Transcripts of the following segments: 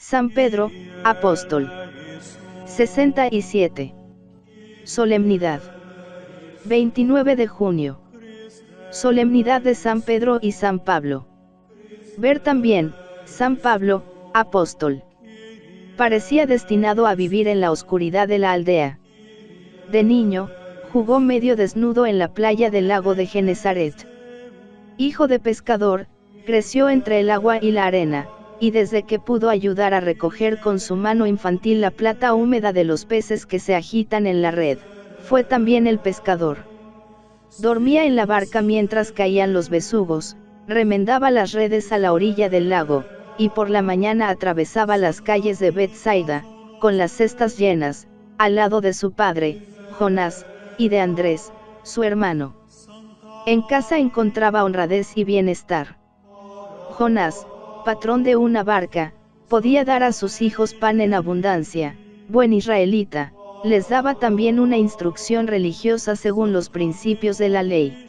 San Pedro, apóstol. 67. Solemnidad. 29 de junio. Solemnidad de San Pedro y San Pablo. Ver también, San Pablo, apóstol. Parecía destinado a vivir en la oscuridad de la aldea. De niño, jugó medio desnudo en la playa del lago de Genesaret. Hijo de pescador, creció entre el agua y la arena, y desde que pudo ayudar a recoger con su mano infantil la plata húmeda de los peces que se agitan en la red, fue también el pescador. Dormía en la barca mientras caían los besugos, remendaba las redes a la orilla del lago, y por la mañana atravesaba las calles de Betsaida, con las cestas llenas, al lado de su padre, Jonás, y de Andrés, su hermano. En casa encontraba honradez y bienestar. Jonás, patrón de una barca, podía dar a sus hijos pan en abundancia, buen israelita, les daba también una instrucción religiosa según los principios de la ley.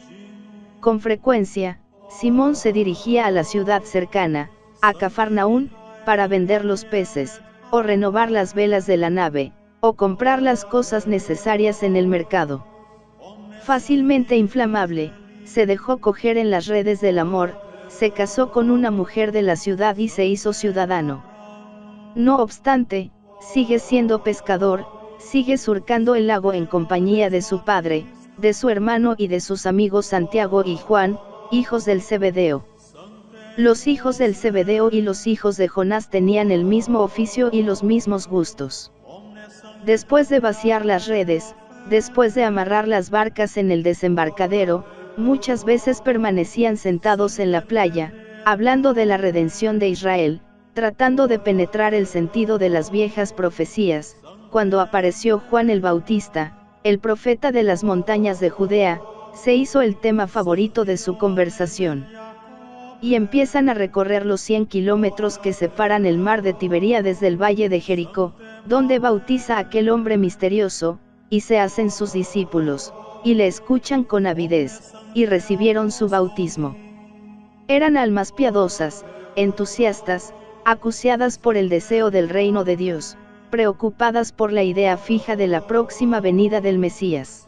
Con frecuencia, Simón se dirigía a la ciudad cercana, a Cafarnaún, para vender los peces, o renovar las velas de la nave, o comprar las cosas necesarias en el mercado. Fácilmente inflamable, se dejó coger en las redes del amor, se casó con una mujer de la ciudad y se hizo ciudadano. No obstante, sigue siendo pescador, sigue surcando el lago en compañía de su padre, de su hermano y de sus amigos Santiago y Juan, hijos del Zebedeo. Los hijos del Zebedeo y los hijos de Jonás tenían el mismo oficio y los mismos gustos. Después de vaciar las redes, después de amarrar las barcas en el desembarcadero, muchas veces permanecían sentados en la playa, hablando de la redención de Israel, tratando de penetrar el sentido de las viejas profecías, cuando apareció Juan el Bautista, el profeta de las montañas de Judea, se hizo el tema favorito de su conversación. Y empiezan a recorrer los 100 kilómetros que separan el mar de Tiberíades del valle de Jericó, donde bautiza a aquel hombre misterioso, y se hacen sus discípulos, y le escuchan con avidez, y recibieron su bautismo. Eran almas piadosas, entusiastas, acuciadas por el deseo del reino de Dios, preocupadas por la idea fija de la próxima venida del Mesías.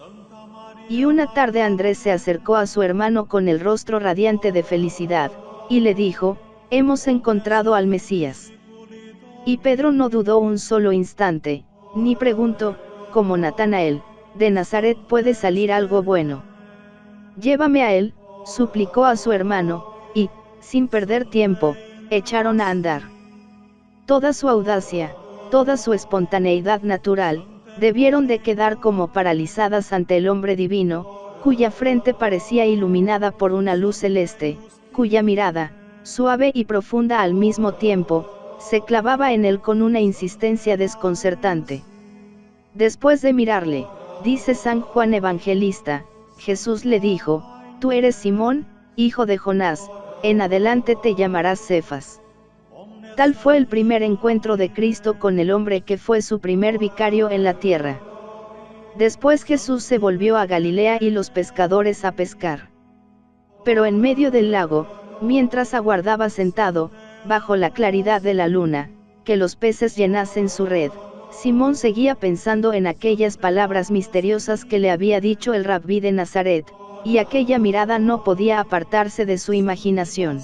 Y una tarde Andrés se acercó a su hermano con el rostro radiante de felicidad, y le dijo: «Hemos encontrado al Mesías». Y Pedro no dudó un solo instante, ni preguntó, como Natanael: «¿De Nazaret puede salir algo bueno? Llévame a él», suplicó a su hermano, y, sin perder tiempo, echaron a andar. Toda su audacia, toda su espontaneidad natural, debieron de quedar como paralizadas ante el hombre divino, cuya frente parecía iluminada por una luz celeste, cuya mirada, suave y profunda al mismo tiempo, se clavaba en él con una insistencia desconcertante. Después de mirarle, dice San Juan Evangelista, Jesús le dijo: «Tú eres Simón, hijo de Jonás, en adelante te llamarás Cefas». Tal fue el primer encuentro de Cristo con el hombre que fue su primer vicario en la tierra. Después Jesús se volvió a Galilea y los pescadores a pescar. Pero en medio del lago, mientras aguardaba sentado, bajo la claridad de la luna, que los peces llenasen su red, Simón seguía pensando en aquellas palabras misteriosas que le había dicho el Rabí de Nazaret, y aquella mirada no podía apartarse de su imaginación.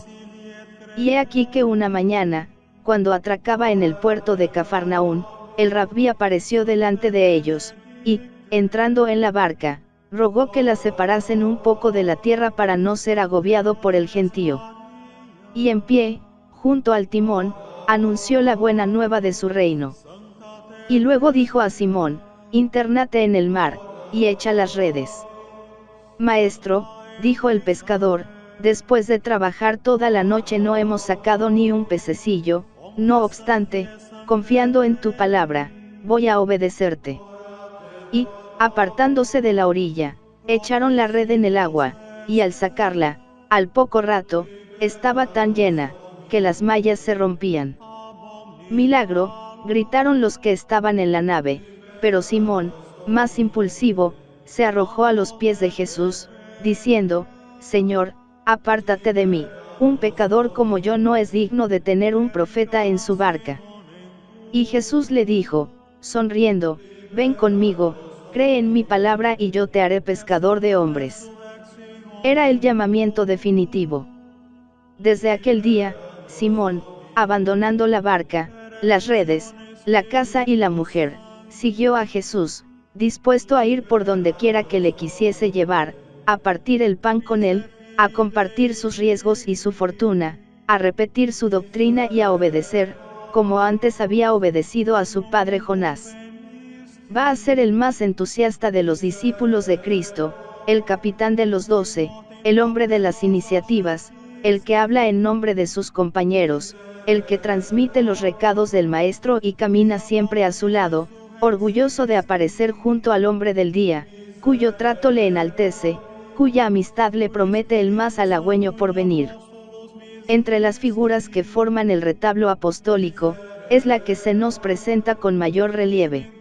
Y he aquí que una mañana, cuando atracaba en el puerto de Cafarnaún, el Rabí apareció delante de ellos, y, entrando en la barca, rogó que la separasen un poco de la tierra para no ser agobiado por el gentío. Y en pie, junto al timón, anunció la buena nueva de su reino. Y luego dijo a Simón: «Intérnate en el mar, y echa las redes». «Maestro», dijo el pescador, «después de trabajar toda la noche no hemos sacado ni un pececillo, no obstante, confiando en tu palabra, voy a obedecerte». Y, apartándose de la orilla, echaron la red en el agua, y al sacarla, al poco rato, estaba tan llena, que las mallas se rompían. «Milagro», gritaron los que estaban en la nave, pero Simón, más impulsivo, se arrojó a los pies de Jesús, diciendo: «Señor, apártate de mí, un pecador como yo no es digno de tener un profeta en su barca». Y Jesús le dijo, sonriendo, ven conmigo, cree en mi palabra y yo te haré pescador de hombres. Era el llamamiento definitivo. Desde aquel día, Simón, abandonando la barca, las redes, la casa y la mujer, siguió a Jesús, dispuesto a ir por donde quiera que le quisiese llevar, a partir el pan con él, a compartir sus riesgos y su fortuna, a repetir su doctrina y a obedecer, como antes había obedecido a su padre Jonás. Va a ser el más entusiasta de los discípulos de Cristo, el capitán de los 12, el hombre de las iniciativas, el que habla en nombre de sus compañeros, el que transmite los recados del Maestro y camina siempre a su lado, orgulloso de aparecer junto al hombre del día, cuyo trato le enaltece, cuya amistad le promete el más halagüeño porvenir. Entre las figuras que forman el retablo apostólico, es la que se nos presenta con mayor relieve.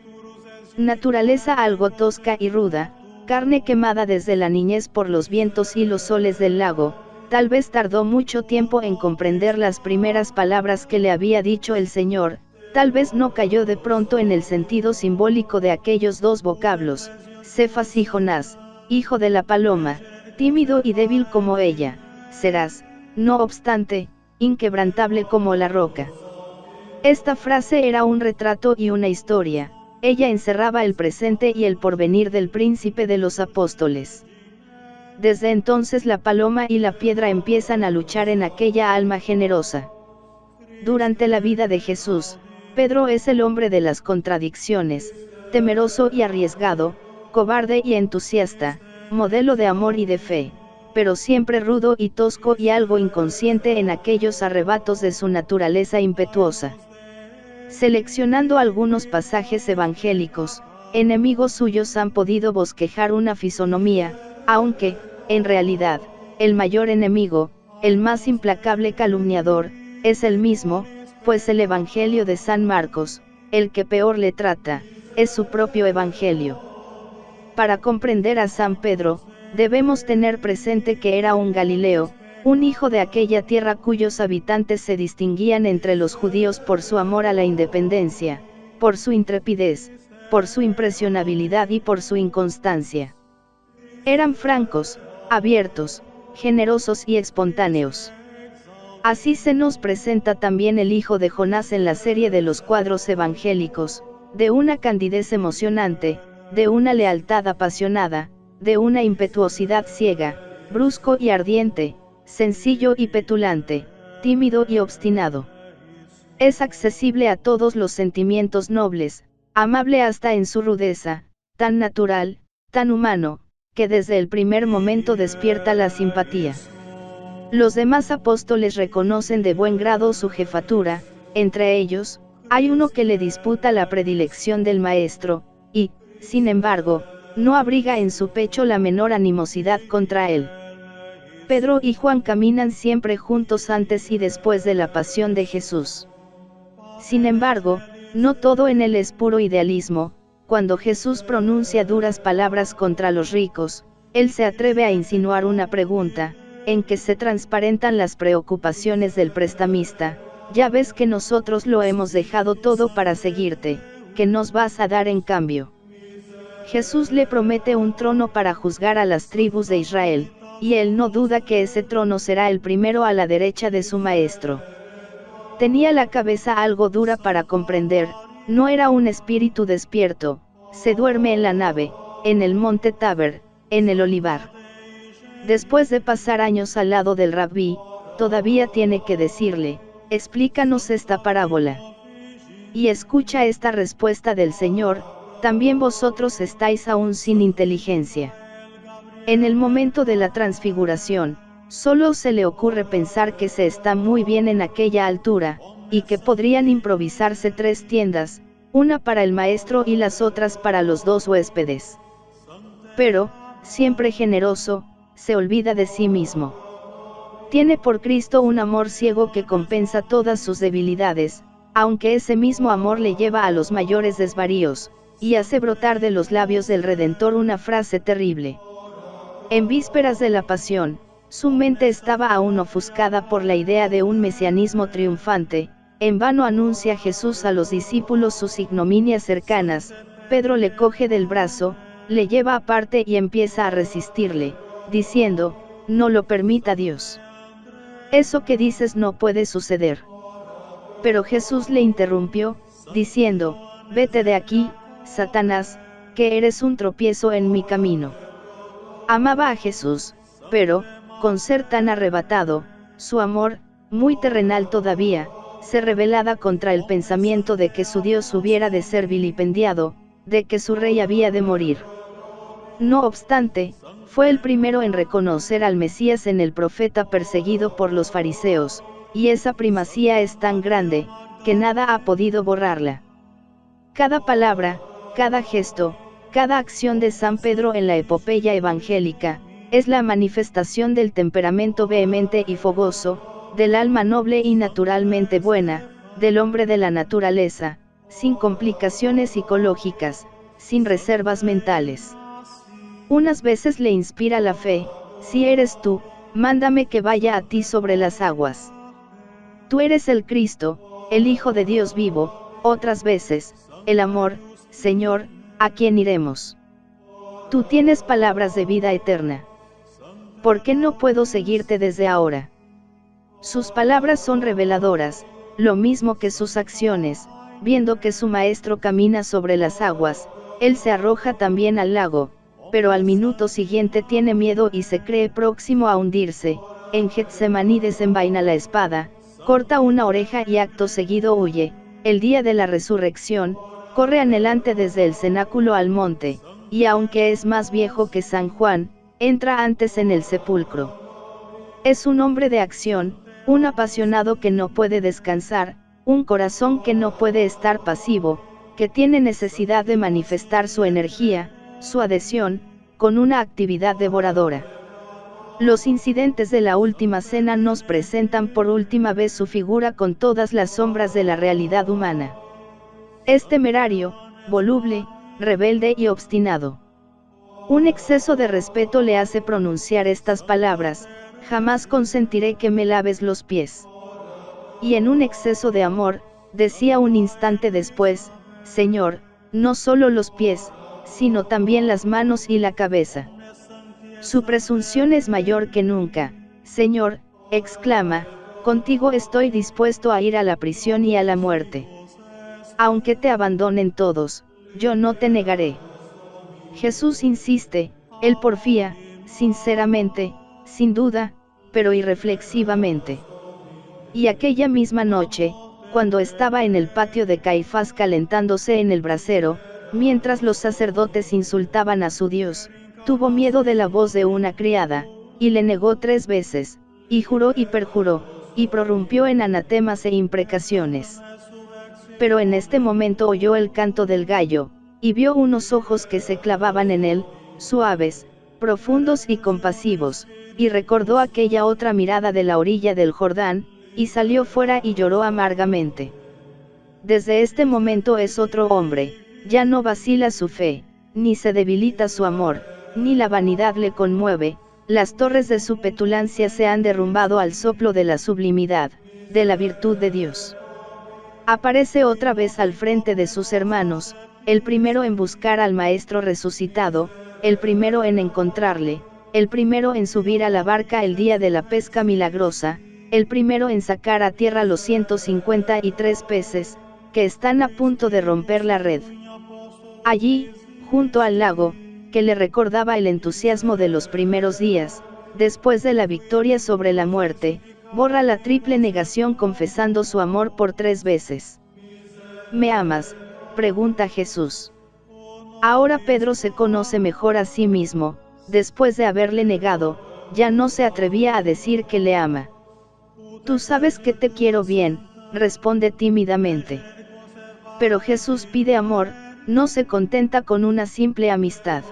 Naturaleza algo tosca y ruda, carne quemada desde la niñez por los vientos y los soles del lago, tal vez tardó mucho tiempo en comprender las primeras palabras que le había dicho el Señor, tal vez no cayó de pronto en el sentido simbólico de aquellos dos vocablos, Cefas y Jonás, hijo de la paloma, tímido y débil como ella, serás, no obstante, inquebrantable como la roca. Esta frase era un retrato y una historia, ella encerraba el presente y el porvenir del príncipe de los apóstoles. Desde entonces la paloma y la piedra empiezan a luchar en aquella alma generosa. Durante la vida de Jesús, Pedro es el hombre de las contradicciones, temeroso y arriesgado, cobarde y entusiasta, modelo de amor y de fe, pero siempre rudo y tosco y algo inconsciente en aquellos arrebatos de su naturaleza impetuosa. Seleccionando algunos pasajes evangélicos, enemigos suyos han podido bosquejar una fisonomía, aunque, en realidad, el mayor enemigo, el más implacable calumniador, es el mismo, pues el Evangelio de San Marcos, el que peor le trata, es su propio Evangelio. Para comprender a San Pedro, debemos tener presente que era un Galileo, un hijo de aquella tierra cuyos habitantes se distinguían entre los judíos por su amor a la independencia, por su intrepidez, por su impresionabilidad y por su inconstancia. Eran francos, abiertos, generosos y espontáneos. Así se nos presenta también el hijo de Jonás en la serie de los cuadros evangélicos, de una candidez emocionante, de una lealtad apasionada, de una impetuosidad ciega, brusco y ardiente, sencillo y petulante, tímido y obstinado. Es accesible a todos los sentimientos nobles, amable hasta en su rudeza, tan natural, tan humano, que desde el primer momento despierta la simpatía. Los demás apóstoles reconocen de buen grado su jefatura, entre ellos, hay uno que le disputa la predilección del Maestro, y, sin embargo, no abriga en su pecho la menor animosidad contra él. Pedro y Juan caminan siempre juntos antes y después de la pasión de Jesús. Sin embargo, no todo en él es puro idealismo. Cuando Jesús pronuncia duras palabras contra los ricos, él se atreve a insinuar una pregunta, en que se transparentan las preocupaciones del prestamista: ya ves que nosotros lo hemos dejado todo para seguirte, ¿qué nos vas a dar en cambio? Jesús le promete un trono para juzgar a las tribus de Israel, y él no duda que ese trono será el primero a la derecha de su maestro. Tenía la cabeza algo dura para comprender, no era un espíritu despierto, se duerme en la nave, en el monte Taber, en el olivar. Después de pasar años al lado del rabí, todavía tiene que decirle: explícanos esta parábola. Y escucha esta respuesta del Señor: también vosotros estáis aún sin inteligencia. En el momento de la transfiguración, solo se le ocurre pensar que se está muy bien en aquella altura, y que podrían improvisarse 3 tiendas, una para el maestro y las otras para los 2 huéspedes. Pero, siempre generoso, se olvida de sí mismo. Tiene por Cristo un amor ciego que compensa todas sus debilidades, aunque ese mismo amor le lleva a los mayores desvaríos, y hace brotar de los labios del Redentor una frase terrible. En vísperas de la pasión, su mente estaba aún ofuscada por la idea de un mesianismo triunfante, En vano anuncia Jesús a los discípulos sus ignominias cercanas. Pedro le coge del brazo, le lleva aparte y empieza a resistirle, diciendo: no lo permita Dios. Eso que dices no puede suceder. Pero Jesús le interrumpió, diciendo: vete de aquí, Satanás, que eres un tropiezo en mi camino. Amaba a Jesús, pero, con ser tan arrebatado, su amor, muy terrenal todavía, se rebelaba contra el pensamiento de que su Dios hubiera de ser vilipendiado, de que su rey había de morir. No obstante, fue el primero en reconocer al Mesías en el profeta perseguido por los fariseos, y esa primacía es tan grande, que nada ha podido borrarla. Cada palabra, cada gesto, cada acción de San Pedro en la epopeya evangélica, es la manifestación del temperamento vehemente y fogoso, del alma noble y naturalmente buena, del hombre de la naturaleza, sin complicaciones psicológicas, sin reservas mentales. Unas veces le inspira la fe: si eres tú, mándame que vaya a ti sobre las aguas. Tú eres el Cristo, el Hijo de Dios vivo. Otras veces, el amor: Señor, ¿a quién iremos? Tú tienes palabras de vida eterna. ¿Por qué no puedo seguirte desde ahora? Sus palabras son reveladoras, lo mismo que sus acciones. Viendo que su maestro camina sobre las aguas, él se arroja también al lago, pero al minuto siguiente tiene miedo y se cree próximo a hundirse. En Getsemaní desenvaina la espada, corta una oreja y acto seguido huye. El día de la resurrección, corre anhelante desde el cenáculo al monte, y aunque es más viejo que San Juan, entra antes en el sepulcro. Es un hombre de acción, un apasionado que no puede descansar, un corazón que no puede estar pasivo, que tiene necesidad de manifestar su energía, su adhesión, con una actividad devoradora. Los incidentes de la última cena nos presentan por última vez su figura con todas las sombras de la realidad humana. Es temerario, voluble, rebelde y obstinado. Un exceso de respeto le hace pronunciar estas palabras: jamás consentiré que me laves los pies. Y en un exceso de amor, decía un instante después: Señor, no solo los pies, sino también las manos y la cabeza. Su presunción es mayor que nunca. Señor, exclama, contigo estoy dispuesto a ir a la prisión y a la muerte. Aunque te abandonen todos, yo no te negaré. Jesús insiste, él porfía, sinceramente, sin duda, pero irreflexivamente. Y aquella misma noche, cuando estaba en el patio de Caifás calentándose en el brasero, mientras los sacerdotes insultaban a su Dios, tuvo miedo de la voz de una criada, y le negó 3 veces, y juró y perjuró, y prorrumpió en anatemas e imprecaciones. Pero en este momento oyó el canto del gallo, y vio unos ojos que se clavaban en él, suaves, profundos y compasivos, y recordó aquella otra mirada de la orilla del Jordán, y salió fuera y lloró amargamente. Desde este momento es otro hombre, ya no vacila su fe, ni se debilita su amor, ni la vanidad le conmueve. Las torres de su petulancia se han derrumbado al soplo de la sublimidad, de la virtud de Dios. Aparece otra vez al frente de sus hermanos, el primero en buscar al Maestro resucitado, el primero en encontrarle, el primero en subir a la barca el día de la pesca milagrosa, el primero en sacar a tierra los 153 peces, que están a punto de romper la red. Allí, junto al lago, que le recordaba el entusiasmo de los primeros días, después de la victoria sobre la muerte, borra la triple negación confesando su amor por 3 veces. ¿Me amas?, pregunta Jesús. Ahora Pedro se conoce mejor a sí mismo. Después de haberle negado, ya no se atrevía a decir que le ama. Tú sabes que te quiero bien, responde tímidamente. Pero Jesús pide amor, no se contenta con una simple amistad.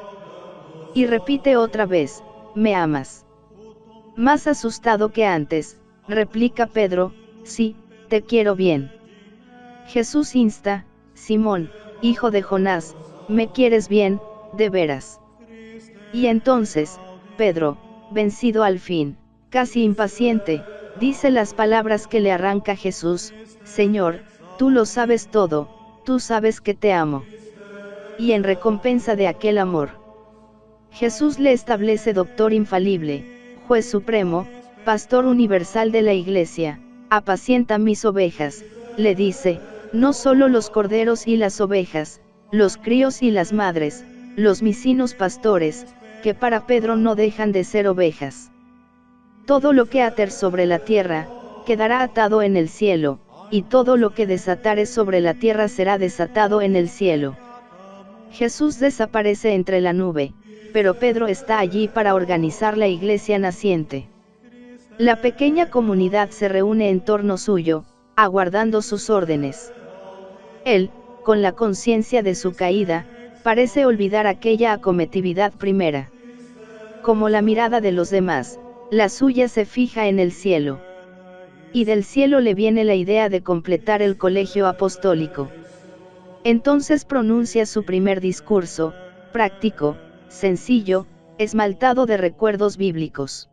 Y repite otra vez: ¿me amas? Más asustado que antes, replica Pedro: sí, te quiero bien. Jesús insta: Simón, hijo de Jonás, ¿me quieres bien, de veras? Y entonces, Pedro, vencido al fin, casi impaciente, Dice las palabras que le arranca Jesús: Señor, tú lo sabes todo, tú sabes que te amo. Y en recompensa de aquel amor, Jesús le establece doctor infalible, juez supremo, pastor universal de la Iglesia. Apacienta mis ovejas, le dice, no solo los corderos y las ovejas, los críos y las madres, los micinos pastores, que para Pedro no dejan de ser ovejas. Todo lo que ater sobre la tierra, quedará atado en el cielo, y todo lo que desatares sobre la tierra será desatado en el cielo. Jesús desaparece entre la nube, pero Pedro está allí para organizar la iglesia naciente. La pequeña comunidad se reúne en torno suyo, aguardando sus órdenes. Él, con la conciencia de su caída, parece olvidar aquella acometividad primera. Como la mirada de los demás, la suya se fija en el cielo. Y del cielo le viene la idea de completar el colegio apostólico. Entonces pronuncia su primer discurso, práctico, sencillo, esmaltado de recuerdos bíblicos.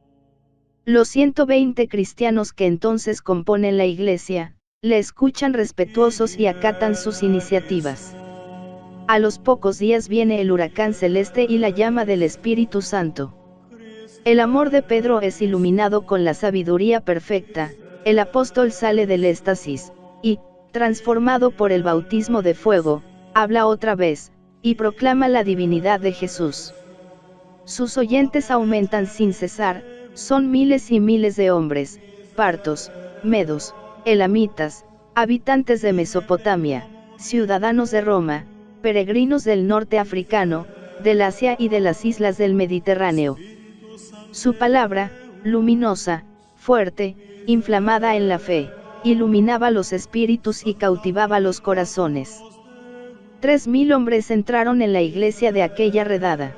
Los 120 cristianos que entonces componen la iglesia, le escuchan respetuosos y acatan sus iniciativas. A los pocos días viene el huracán celeste y la llama del Espíritu Santo. El amor de Pedro es iluminado con la sabiduría perfecta, el apóstol sale del éxtasis, y, transformado por el bautismo de fuego, habla otra vez, y proclama la divinidad de Jesús. Sus oyentes aumentan sin cesar, son miles y miles de hombres, partos, medos, elamitas, habitantes de Mesopotamia, ciudadanos de Roma, peregrinos del norte africano, del Asia y de las islas del Mediterráneo. Su palabra, luminosa, fuerte, inflamada en la fe, iluminaba los espíritus y cautivaba los corazones. 3000 hombres entraron en la iglesia de aquella redada.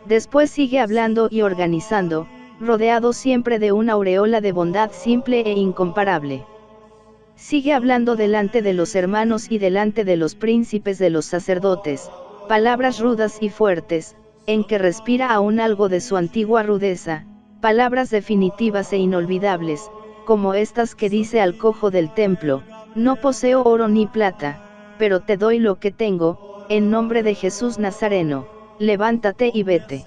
Después sigue hablando y organizando, rodeado siempre de una aureola de bondad simple e incomparable. Sigue hablando delante de los hermanos y delante de los príncipes de los sacerdotes, palabras rudas y fuertes, en que respira aún algo de su antigua rudeza, palabras definitivas e inolvidables, como estas que dice al cojo del templo: no poseo oro ni plata, pero te doy lo que tengo, en nombre de Jesús Nazareno, levántate y vete.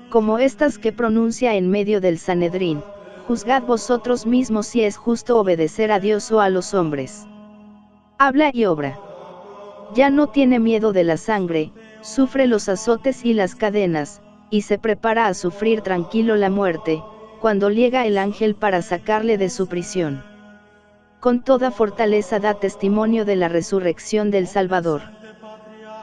Como estas que pronuncia en medio del Sanedrín: juzgad vosotros mismos si es justo obedecer a Dios o a los hombres. Habla y obra. Ya no tiene miedo de la sangre, sufre los azotes y las cadenas, y se prepara a sufrir tranquilo la muerte, cuando llega el ángel para sacarle de su prisión. Con toda fortaleza da testimonio de la resurrección del Salvador.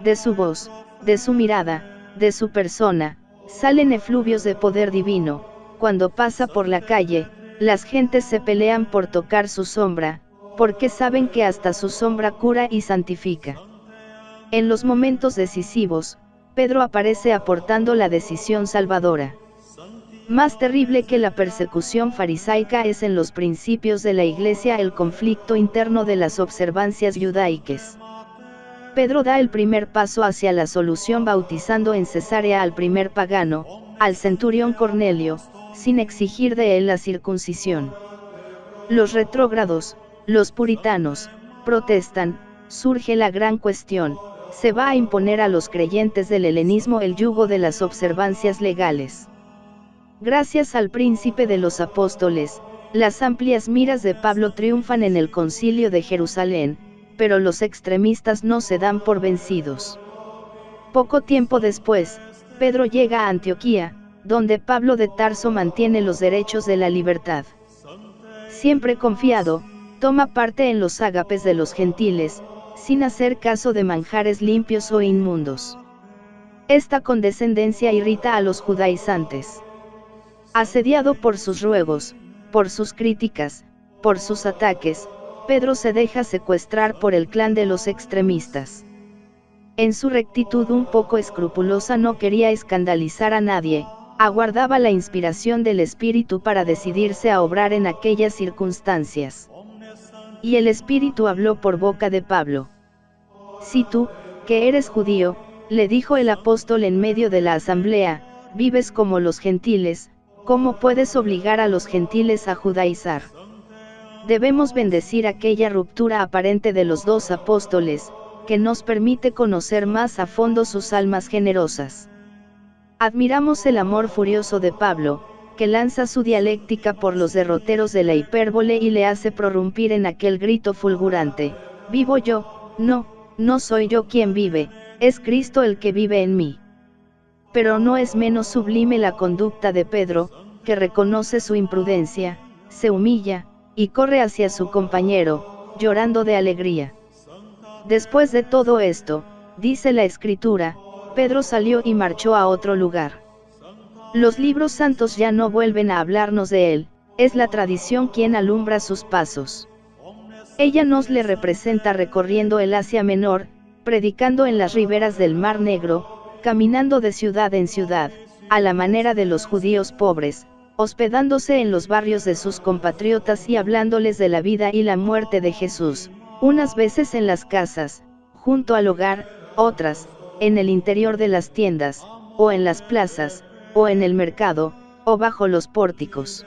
De su voz, de su mirada, de su persona, salen efluvios de poder divino. Cuando pasa por la calle, las gentes se pelean por tocar su sombra, porque saben que hasta su sombra cura y santifica. En los momentos decisivos, Pedro aparece aportando la decisión salvadora. Más terrible que la persecución farisaica es en los principios de la Iglesia el conflicto interno de las observancias judaicas. Pedro da el primer paso hacia la solución bautizando en Cesarea al primer pagano, al centurión Cornelio, sin exigir de él la circuncisión. Los retrógrados, los puritanos, protestan, surge la gran cuestión: ¿se va a imponer a los creyentes del helenismo el yugo de las observancias legales? Gracias al príncipe de los apóstoles, las amplias miras de Pablo triunfan en el concilio de Jerusalén, pero los extremistas no se dan por vencidos. Poco tiempo después, Pedro llega a Antioquía, donde Pablo de Tarso mantiene los derechos de la libertad. Siempre confiado, toma parte en los ágapes de los gentiles, sin hacer caso de manjares limpios o inmundos. Esta condescendencia irrita a los judaizantes. Asediado por sus ruegos, por sus críticas, por sus ataques, Pedro se deja secuestrar por el clan de los extremistas. En su rectitud un poco escrupulosa no quería escandalizar a nadie, aguardaba la inspiración del Espíritu para decidirse a obrar en aquellas circunstancias. Y el Espíritu habló por boca de Pablo. Si tú, que eres judío, le dijo el apóstol en medio de la asamblea, vives como los gentiles, ¿cómo puedes obligar a los gentiles a judaizar? Debemos bendecir aquella ruptura aparente de los dos apóstoles, que nos permite conocer más a fondo sus almas generosas. Admiramos el amor furioso de Pablo, que lanza su dialéctica por los derroteros de la hipérbole y le hace prorrumpir en aquel grito fulgurante: vivo yo, no soy yo quien vive, es Cristo el que vive en mí. Pero no es menos sublime la conducta de Pedro, que reconoce su imprudencia, se humilla, y corre hacia su compañero, llorando de alegría. Después de todo esto, dice la Escritura, Pedro salió y marchó a otro lugar. Los libros santos ya no vuelven a hablarnos de él, es la tradición quien alumbra sus pasos. Ella nos le representa recorriendo el Asia Menor, predicando en las riberas del Mar Negro, caminando de ciudad en ciudad, a la manera de los judíos pobres, hospedándose en los barrios de sus compatriotas y hablándoles de la vida y la muerte de Jesús, unas veces en las casas, junto al hogar, otras, en el interior de las tiendas, o en las plazas, o en el mercado, o bajo los pórticos.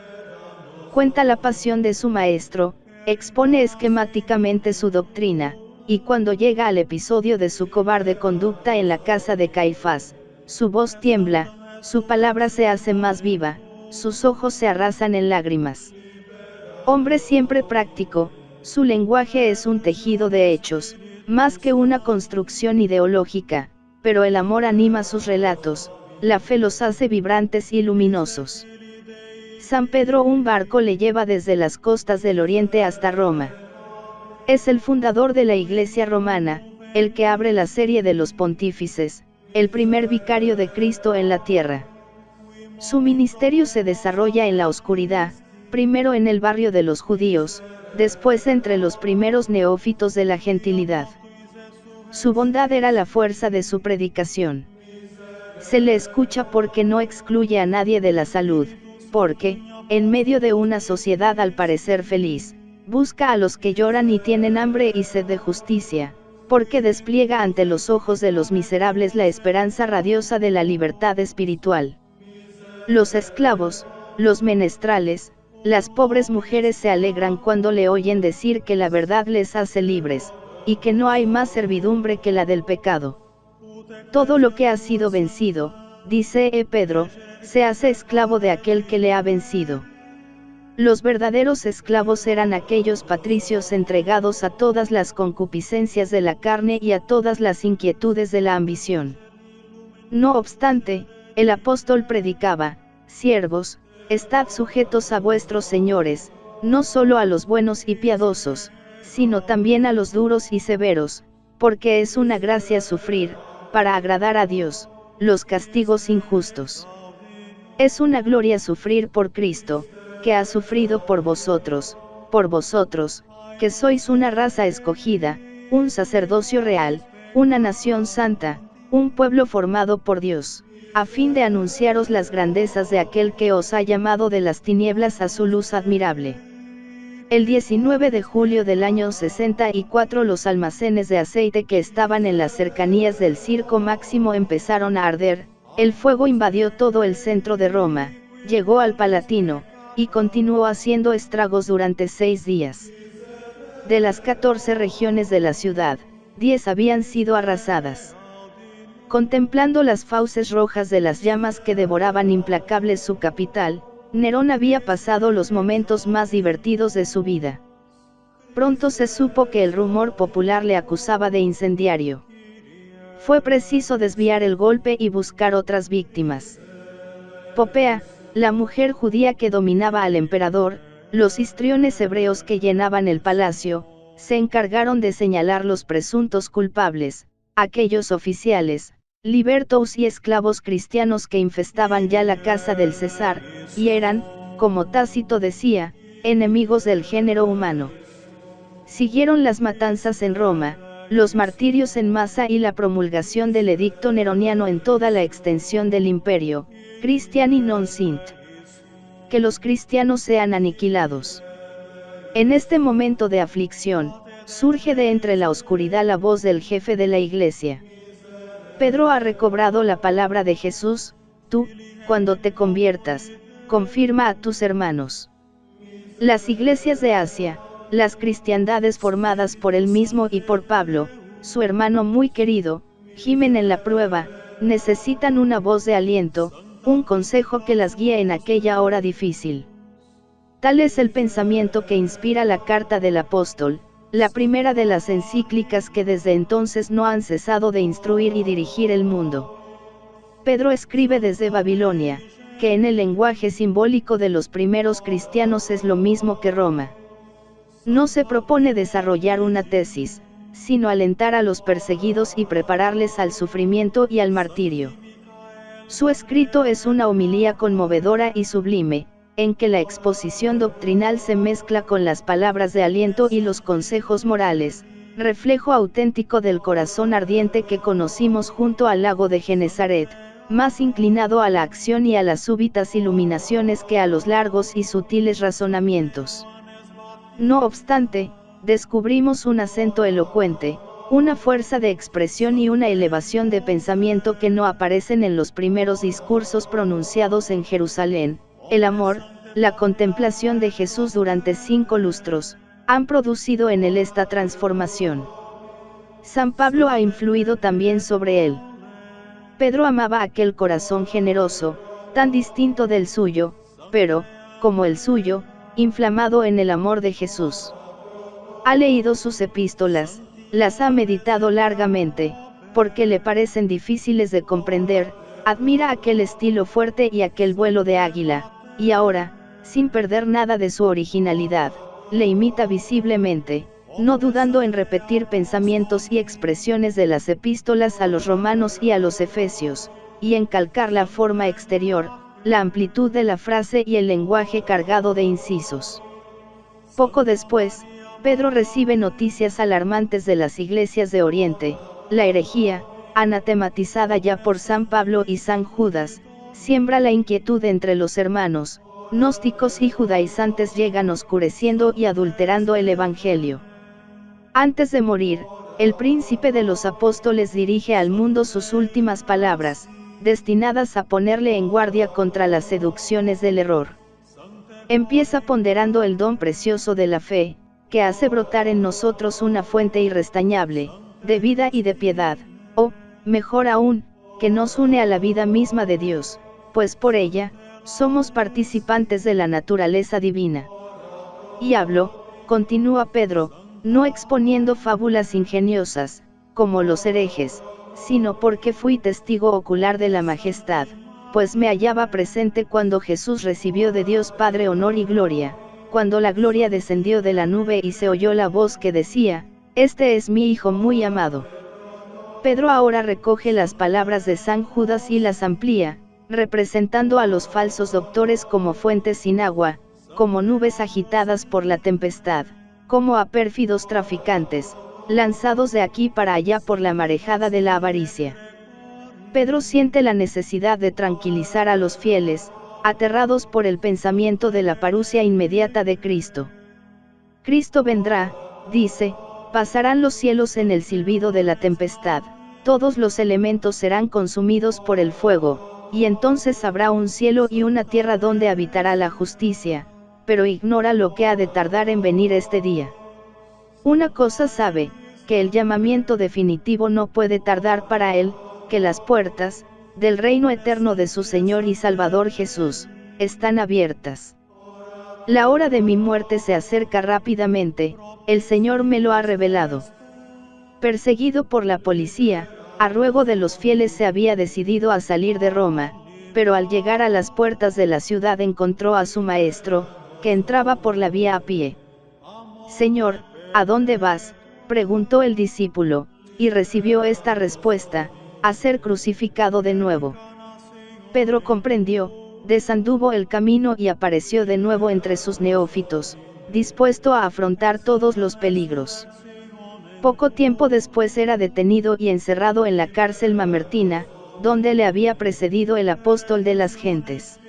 Cuenta la pasión de su maestro, expone esquemáticamente su doctrina, y cuando llega al episodio de su cobarde conducta en la casa de Caifás, su voz tiembla, su palabra se hace más viva, sus ojos se arrasan en lágrimas. Hombre siempre práctico, su lenguaje es un tejido de hechos, más que una construcción ideológica, pero el amor anima sus relatos, la fe los hace vibrantes y luminosos. San Pedro un barco le lleva desde las costas del Oriente hasta Roma. Es el fundador de la Iglesia romana, el que abre la serie de los pontífices, el primer vicario de Cristo en la tierra. Su ministerio se desarrolla en la oscuridad, primero en el barrio de los judíos, después entre los primeros neófitos de la gentilidad. Su bondad era la fuerza de su predicación. Se le escucha porque no excluye a nadie de la salud, porque, en medio de una sociedad al parecer feliz, busca a los que lloran y tienen hambre y sed de justicia, porque despliega ante los ojos de los miserables la esperanza radiosa de la libertad espiritual. Los esclavos, los menestrales, las pobres mujeres se alegran cuando le oyen decir que la verdad les hace libres, y que no hay más servidumbre que la del pecado. Todo lo que ha sido vencido, dice Pedro, se hace esclavo de aquel que le ha vencido. Los verdaderos esclavos eran aquellos patricios entregados a todas las concupiscencias de la carne y a todas las inquietudes de la ambición. No obstante, el apóstol predicaba: siervos, estad sujetos a vuestros señores, no solo a los buenos y piadosos, sino también a los duros y severos, porque es una gracia sufrir, para agradar a Dios, los castigos injustos. Es una gloria sufrir por Cristo, que ha sufrido por vosotros, que sois una raza escogida, un sacerdocio real, una nación santa, un pueblo formado por Dios, a fin de anunciaros las grandezas de aquel que os ha llamado de las tinieblas a su luz admirable. El 19 de julio del año 64 los almacenes de aceite que estaban en las cercanías del Circo Máximo empezaron a arder, el fuego invadió todo el centro de Roma, llegó al Palatino, y continuó haciendo estragos durante 6 días. De las 14 regiones de la ciudad, 10 habían sido arrasadas. Contemplando las fauces rojas de las llamas que devoraban implacables su capital, Nerón había pasado los momentos más divertidos de su vida. Pronto se supo que el rumor popular le acusaba de incendiario. Fue preciso desviar el golpe y buscar otras víctimas. Popea, la mujer judía que dominaba al emperador, los histriones hebreos que llenaban el palacio, se encargaron de señalar los presuntos culpables, aquellos oficiales, libertos y esclavos cristianos que infestaban ya la casa del César, y eran, como Tácito decía, enemigos del género humano. Siguieron las matanzas en Roma, los martirios en masa y la promulgación del edicto neroniano en toda la extensión del imperio, Christiani non sint. Que los cristianos sean aniquilados. En este momento de aflicción, surge de entre la oscuridad la voz del jefe de la iglesia. Pedro ha recobrado la palabra de Jesús: tú, cuando te conviertas, confirma a tus hermanos. Las iglesias de Asia, las cristiandades formadas por él mismo y por Pablo, su hermano muy querido, gimen en la prueba, necesitan una voz de aliento, un consejo que las guíe en aquella hora difícil. Tal es el pensamiento que inspira la carta del apóstol, la primera de las encíclicas que desde entonces no han cesado de instruir y dirigir el mundo. Pedro escribe desde Babilonia, que en el lenguaje simbólico de los primeros cristianos es lo mismo que Roma. No se propone desarrollar una tesis, sino alentar a los perseguidos y prepararles al sufrimiento y al martirio. Su escrito es una homilía conmovedora y sublime, en que la exposición doctrinal se mezcla con las palabras de aliento y los consejos morales, reflejo auténtico del corazón ardiente que conocimos junto al lago de Genesaret, más inclinado a la acción y a las súbitas iluminaciones que a los largos y sutiles razonamientos. No obstante, descubrimos un acento elocuente, una fuerza de expresión y una elevación de pensamiento que no aparecen en los primeros discursos pronunciados en Jerusalén. El amor, la contemplación de Jesús durante 5 lustros, han producido en él esta transformación. San Pablo ha influido también sobre él. Pedro amaba aquel corazón generoso, tan distinto del suyo, pero, como el suyo, inflamado en el amor de Jesús. Ha leído sus epístolas, las ha meditado largamente, porque le parecen difíciles de comprender, admira aquel estilo fuerte y aquel vuelo de águila, y ahora, sin perder nada de su originalidad, le imita visiblemente, no dudando en repetir pensamientos y expresiones de las epístolas a los romanos y a los efesios, y en calcar la forma exterior, la amplitud de la frase y el lenguaje cargado de incisos. Poco después, Pedro recibe noticias alarmantes de las iglesias de Oriente. La herejía, anatematizada ya por San Pablo y San Judas, siembra la inquietud entre los hermanos. Gnósticos y judaizantes llegan oscureciendo y adulterando el Evangelio. Antes de morir, el príncipe de los apóstoles dirige al mundo sus últimas palabras, destinadas a ponerle en guardia contra las seducciones del error. Empieza ponderando el don precioso de la fe, que hace brotar en nosotros una fuente irrestañable, de vida y de piedad, o, mejor aún, que nos une a la vida misma de Dios, pues por ella, somos participantes de la naturaleza divina. Y hablo, continúa Pedro, no exponiendo fábulas ingeniosas, como los herejes, sino porque fui testigo ocular de la majestad, pues me hallaba presente cuando Jesús recibió de Dios Padre honor y gloria, cuando la gloria descendió de la nube y se oyó la voz que decía, «Este es mi Hijo muy amado». Pedro ahora recoge las palabras de San Judas y las amplía, representando a los falsos doctores como fuentes sin agua, como nubes agitadas por la tempestad, como a pérfidos traficantes, lanzados de aquí para allá por la marejada de la avaricia. Pedro siente la necesidad de tranquilizar a los fieles, aterrados por el pensamiento de la parucia inmediata de Cristo. Cristo vendrá, dice, pasarán los cielos en el silbido de la tempestad, todos los elementos serán consumidos por el fuego, y entonces habrá un cielo y una tierra donde habitará la justicia, pero ignora lo que ha de tardar en venir este día. Una cosa sabe, que el llamamiento definitivo no puede tardar para él, que las puertas, del reino eterno de su Señor y Salvador Jesús, están abiertas. La hora de mi muerte se acerca rápidamente, el Señor me lo ha revelado. Perseguido por la policía, a ruego de los fieles se había decidido a salir de Roma, pero al llegar a las puertas de la ciudad encontró a su maestro, que entraba por la vía a pie. «Señor, ¿a dónde vas?», preguntó el discípulo, y recibió esta respuesta, «a ser crucificado de nuevo». Pedro comprendió, desanduvo el camino y apareció de nuevo entre sus neófitos, dispuesto a afrontar todos los peligros. Poco tiempo después era detenido y encerrado en la cárcel mamertina, donde le había precedido el apóstol de las gentes.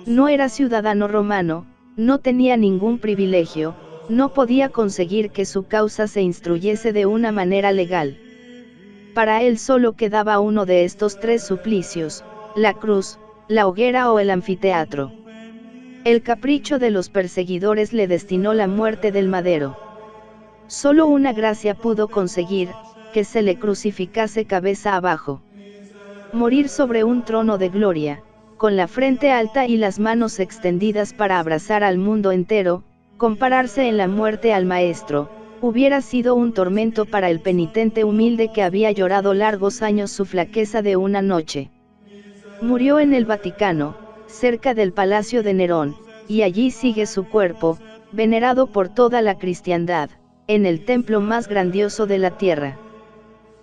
No era ciudadano romano, no tenía ningún privilegio, no podía conseguir que su causa se instruyese de una manera legal. Para él solo quedaba uno de estos 3 suplicios, la cruz, la hoguera o el anfiteatro. El capricho de los perseguidores le destinó la muerte del madero. Solo una gracia pudo conseguir, que se le crucificase cabeza abajo. Morir sobre un trono de gloria, con la frente alta y las manos extendidas para abrazar al mundo entero, compararse en la muerte al Maestro, hubiera sido un tormento para el penitente humilde que había llorado largos años su flaqueza de una noche. Murió en el Vaticano, cerca del Palacio de Nerón, y allí sigue su cuerpo, venerado por toda la cristiandad, en el templo más grandioso de la tierra.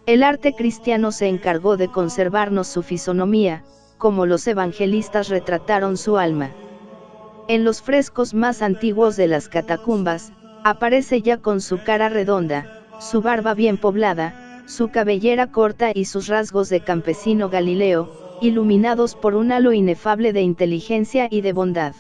El arte cristiano se encargó de conservarnos su fisonomía, como los evangelistas retrataron su alma. En los frescos más antiguos de las catacumbas, aparece ya con su cara redonda, su barba bien poblada, su cabellera corta y sus rasgos de campesino galileo, iluminados por un halo inefable de inteligencia y de bondad.